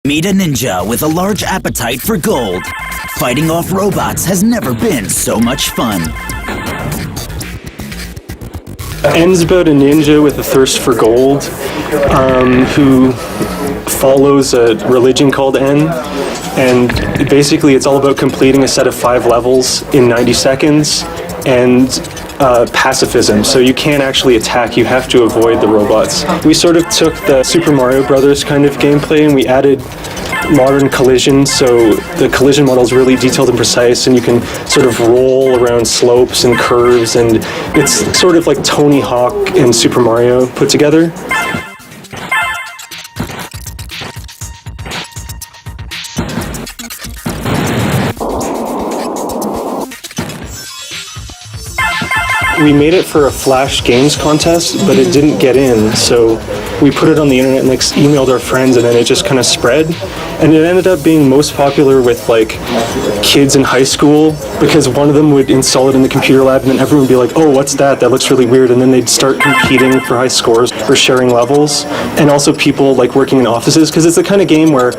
Meet a ninja with a large appetite for gold. Fighting off robots has never been so much fun. N's about a ninja with a thirst for gold, who follows a religion called N, and basically it's all about completing a set of 5 levels in 90 seconds, and pacifism, so you can't actually attack, you have to avoid the robots. We sort of took the Super Mario Brothers kind of gameplay and we added modern collision, so the collision model is really detailed and precise, and you can sort of roll around slopes and curves, and it's sort of like Tony Hawk and Super Mario put together. We made it for a Flash Games contest, but it didn't get in, so we put it on the internet and like emailed our friends, and then it just kind of spread. And it ended up being most popular with like kids in high school, because one of them would install it in the computer lab and then everyone would be like, oh, what's that? That looks really weird. And then they'd start competing for high scores or sharing levels. And also people like working in offices, because it's the kind of game where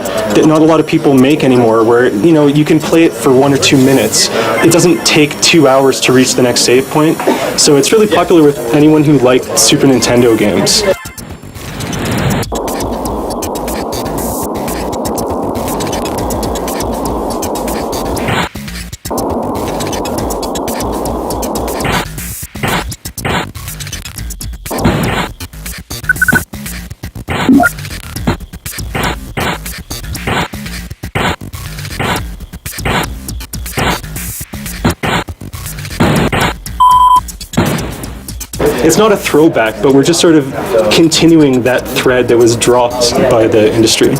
not a lot of people make anymore, where, you know, you can play it for 1 or 2 minutes. It doesn't take 2 hours to reach the next save point. So it's really popular with anyone who liked Super Nintendo games. It's not a throwback, but we're just sort of continuing that thread that was dropped by the industry.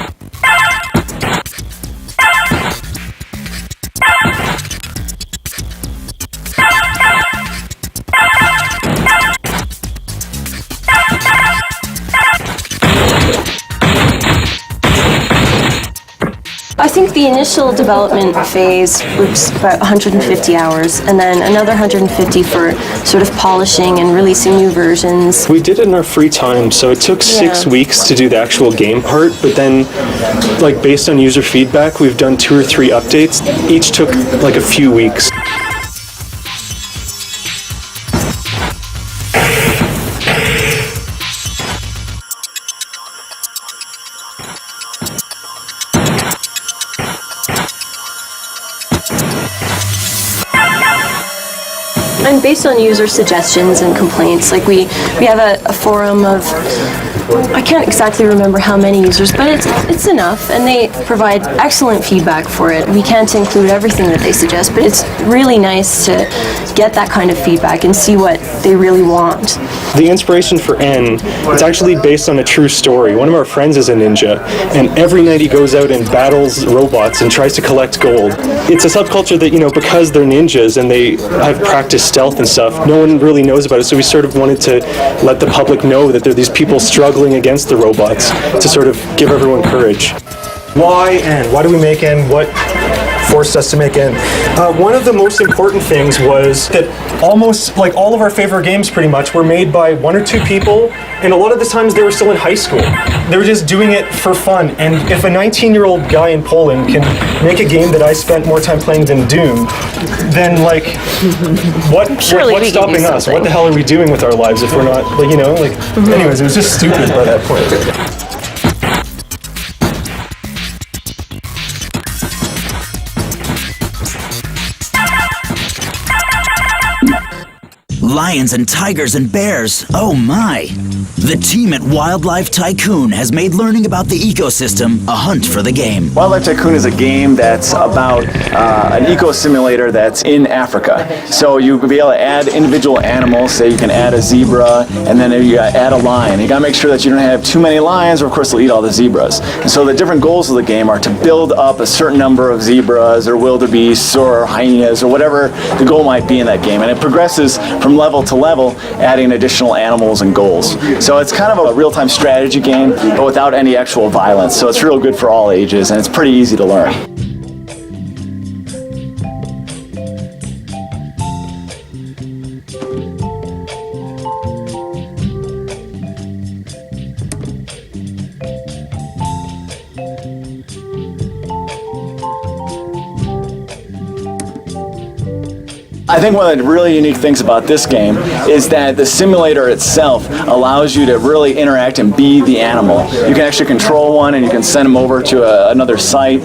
I think the initial development phase was about 150 hours, and then another 150 for sort of polishing and releasing new versions. We did it in our free time, so it took 6 weeks to do the actual game part, but then, like, based on user feedback, we've done 2 or 3 updates. Each took like a few weeks. And based on user suggestions and complaints, like we have a forum of, I can't exactly remember how many users, but it's enough, and they provide excellent feedback for it. We can't include everything that they suggest, but it's really nice to get that kind of feedback and see what they really want. The inspiration for N is actually based on a true story. One of our friends is a ninja, and every night he goes out and battles robots and tries to collect gold. It's a subculture that, you know, because they're ninjas and they have practiced stealth and stuff, no one really knows about it, so we sort of wanted to let the public know that there are these people struggling against the robots, to sort of give everyone courage. Why N? Why do we make N? What forced us to make N? One of the most important things was that almost like all of our favorite games pretty much were made by 1 or 2 people, and a lot of the times they were still in high school. They were just doing it for fun, and if a 19-year-old guy in Poland can make a game that I spent more time playing than Doom, then like, what's stopping us? What the hell are we doing with our lives if we're not, like, you know, like, anyways, it was just stupid by that point. Lions and tigers and bears, oh my! The team at Wildlife Tycoon has made learning about the ecosystem a hunt for the game. Wildlife Tycoon is a game that's about an eco-simulator that's in Africa. So you will be able to add individual animals, say you can add a zebra, and then you add a lion. You gotta make sure that you don't have too many lions, or of course they'll eat all the zebras. And so the different goals of the game are to build up a certain number of zebras, or wildebeests, or hyenas, or whatever the goal might be in that game. And it progresses from level to level, adding additional animals and goals. So it's kind of a real-time strategy game, but without any actual violence. So it's real good for all ages, and it's pretty easy to learn. I think one of the really unique things about this game is that the simulator itself allows you to really interact and be the animal. You can actually control one and you can send them over to another site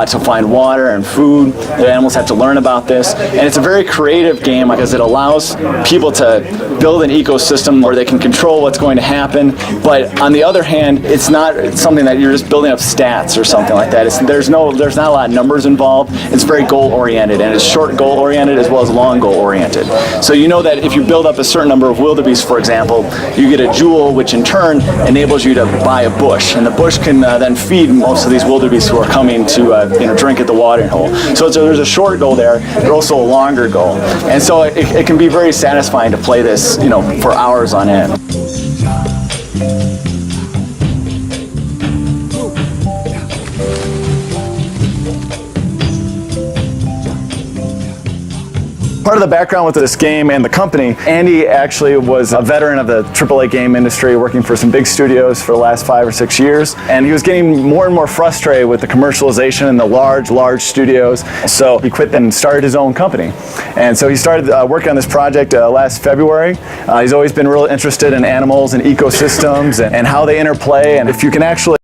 to find water and food. The animals have to learn about this. And it's a very creative game because it allows people to build an ecosystem where they can control what's going to happen. But on the other hand, it's not something that you're just building up stats or something like that. There's not a lot of numbers involved. It's very goal oriented, and it's short goal oriented as well as long goal oriented. So you know that if you build up a certain number of wildebeest, for example, you get a jewel, which in turn enables you to buy a bush, and the bush can then feed most of these wildebeest who are coming to drink at the watering hole. So there's a short goal there, but also a longer goal, and so it can be very satisfying to play this, for hours on end. Part of the background with this game and the company, Andy actually was a veteran of the AAA game industry, working for some big studios for the last 5 or 6 years, and he was getting more and more frustrated with the commercialization and the large studios, so he quit and started his own company. And so he started working on this project last February. He's always been real interested in animals and ecosystems and how they interplay, and if you can actually